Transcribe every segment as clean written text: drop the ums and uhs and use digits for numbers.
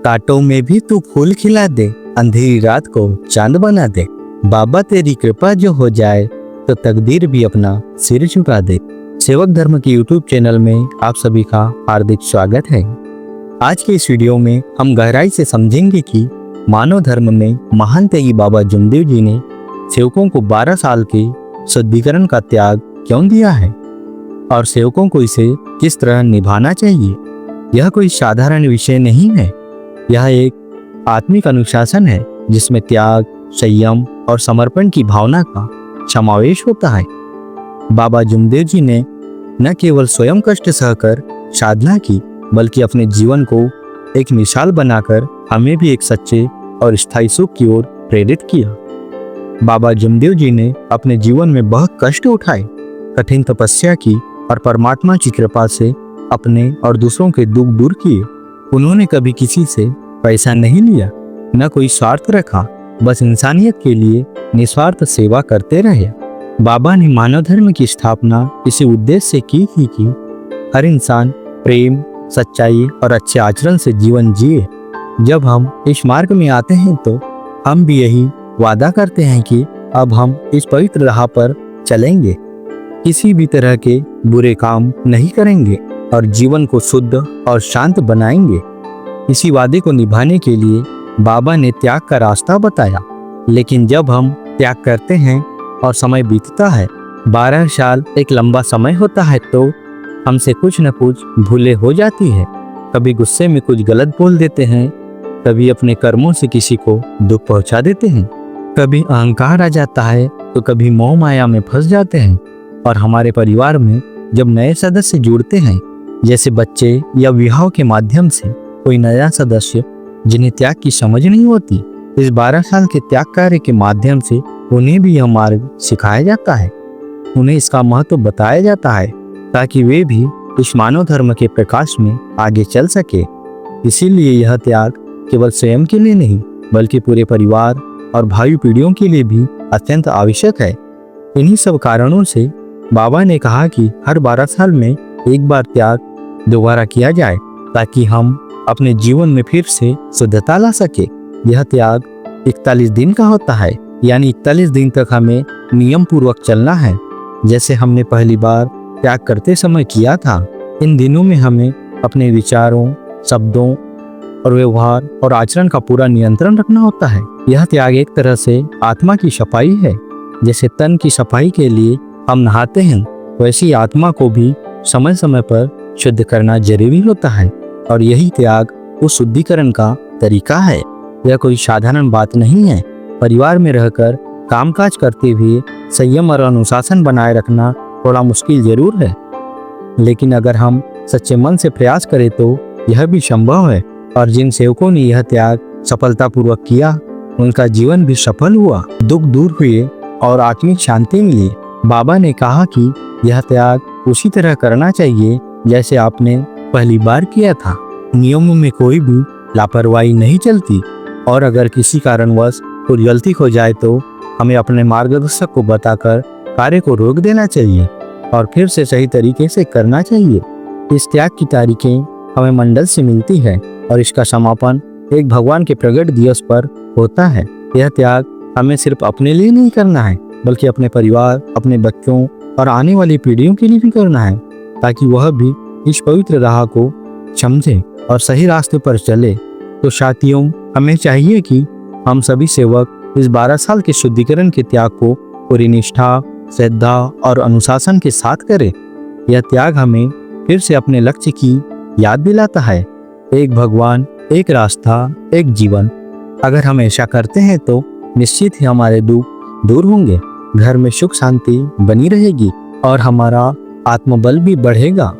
कांटों में भी तू फूल खिला दे, अंधेरी रात को चांद बना दे। बाबा तेरी कृपा जो हो जाए तो तकदीर भी अपना सिर झुका दे। सेवक धर्म के यूट्यूब चैनल में आप सभी का हार्दिक स्वागत है। आज के इस वीडियो में हम गहराई से समझेंगे कि मानव धर्म में महान त्यागी बाबा जमदेव जी ने सेवकों को 12 साल के शुद्धिकरण का त्याग क्यों दिया है और सेवकों को इसे किस तरह निभाना चाहिए। यह कोई साधारण विषय नहीं है, यह एक आत्मिक अनुशासन है जिसमें त्याग, संयम और समर्पण की भावना का समावेश होता है। बाबा जमदेव जी ने न केवल स्वयं कष्ट सहकर साधना की, बल्कि अपने जीवन को एक मिसाल बनाकर हमें भी एक सच्चे और स्थायी सुख की ओर प्रेरित किया। बाबा जमदेव जी ने अपने जीवन में बहुत कष्ट उठाए, कठिन तपस्या की और परमात्मा की कृपा से अपने और दूसरों के दुख दूर किए। उन्होंने कभी किसी से पैसा नहीं लिया, न कोई स्वार्थ रखा, बस इंसानियत के लिए निस्वार्थ सेवा करते रहे। बाबा ने मानव धर्म की स्थापना इसी उद्देश्य से की थी कि हर इंसान प्रेम, सच्चाई और अच्छे आचरण से जीवन जिए। जब हम इस मार्ग में आते हैं तो हम भी यही वादा करते हैं कि अब हम इस पवित्र राह पर चलेंगे, किसी भी तरह के बुरे काम नहीं करेंगे और जीवन को शुद्ध और शांत बनाएंगे। इसी वादे को निभाने के लिए बाबा ने त्याग का रास्ता बताया। लेकिन जब हम त्याग करते हैं और समय बीतता है, 12 साल एक लंबा समय होता है, तो हमसे कुछ न कुछ भूलें हो जाती है। कभी गुस्से में कुछ गलत बोल देते हैं, कभी अपने कर्मों से किसी को दुख पहुंचा देते हैं, कभी अहंकार आ जाता है तो कभी मोह माया में फंस जाते हैं। और हमारे परिवार में जब नए सदस्य जुड़ते हैं, जैसे बच्चे या विवाह के माध्यम से कोई नया सदस्य जिन्हें त्याग की समझ नहीं होती, इस 12 साल के त्याग कार्य के माध्यम से उन्हें भी यह मार्ग सिखाया जाता है, उन्हें इसका महत्व बताया जाता है, ताकि वे भी इस मानव धर्म के प्रकाश में आगे चल सके। इसीलिए यह त्याग केवल स्वयं के लिए नहीं, बल्कि पूरे परिवार और भावी पीढ़ियों के लिए भी अत्यंत आवश्यक है। इन्हीं सब कारणों से बाबा ने कहा कि हर 12 साल में एक बार त्याग दोबारा किया जाए, ताकि हम अपने जीवन में फिर से शुद्धता ला सके। यह त्याग 41 दिन का होता है, यानी 41 दिन तक हमें नियम पूर्वक चलना है, जैसे हमने पहली बार त्याग करते समय किया था। इन दिनों में हमें अपने विचारों, शब्दों और व्यवहार और आचरण का पूरा नियंत्रण रखना होता है। यह त्याग एक तरह से आत्मा की सफाई है। जैसे तन की सफाई के लिए हम नहाते हैं, वैसी आत्मा को भी समय समय पर शुद्ध करना जरूरी होता है। और यही त्याग उस शुद्धिकरण का तरीका है। यह कोई साधारण बात नहीं है। परिवार में रहकर कामकाज करते हुए संयम और अनुशासन बनाए रखना थोड़ा मुश्किल जरूर है, लेकिन अगर हम सच्चे मन से प्रयास करें तो यह भी संभव है। और जिन सेवकों ने यह त्याग सफलतापूर्वक किया, उनका जीवन भी सफल हुआ, दुख दूर हुए और आत्मिक शांति मिली। बाबा ने कहा कि यह त्याग उसी तरह करना चाहिए जैसे आपने पहली बार किया था। नियमों में कोई भी लापरवाही नहीं चलती, और अगर किसी कारणवश कोई गलती हो जाए तो हमें अपने मार्गदर्शक को बताकर कार्य को रोक देना चाहिए और फिर से सही तरीके से करना चाहिए। इस त्याग की तारीखें हमें मंडल से मिलती है और इसका समापन एक भगवान के प्रगट दिवस पर होता है। यह त्याग हमें सिर्फ अपने लिए नहीं करना है, बल्कि अपने परिवार, अपने बच्चों और आने वाली पीढ़ियों के लिए भी करना है, ताकि वह भी इस पवित्र राह को समझे और सही रास्ते पर चले। तो साथियों, हमें चाहिए कि हम सभी सेवक इस 12 साल के शुद्धिकरण के त्याग को पूरी निष्ठा, श्रद्धा और अनुशासन के साथ करें। यह त्याग हमें फिर से अपने लक्ष्य की याद दिलाता है। एक भगवान, एक रास्ता, एक जीवन। अगर हम ऐसा करते हैं तो निश्चित ही हमारे दुख दूर होंगे, घर में सुख शांति बनी रहेगी और हमारा आत्मबल भी बढ़ेगा।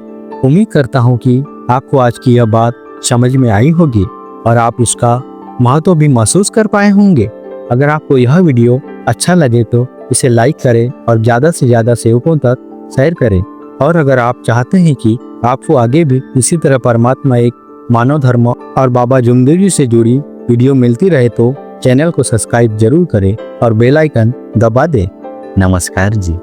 उम्मीद करता हूँ कि आपको आज की यह बात समझ में आई होगी और आप इसका महत्व भी महसूस कर पाए होंगे। अगर आपको यह वीडियो अच्छा लगे तो इसे लाइक करें और ज़्यादा से ज़्यादा सेवकों तक शेयर करें। और अगर आप चाहते हैं कि आपको आगे भी इसी तरह परमात्मा, एक मानव धर्म और बाबा जमदेव जी से जुड़ी वीडियो मिलती रहे तो चैनल को सब्सक्राइब जरूर करें और बेल आइकन दबा दें। नमस्कार जी।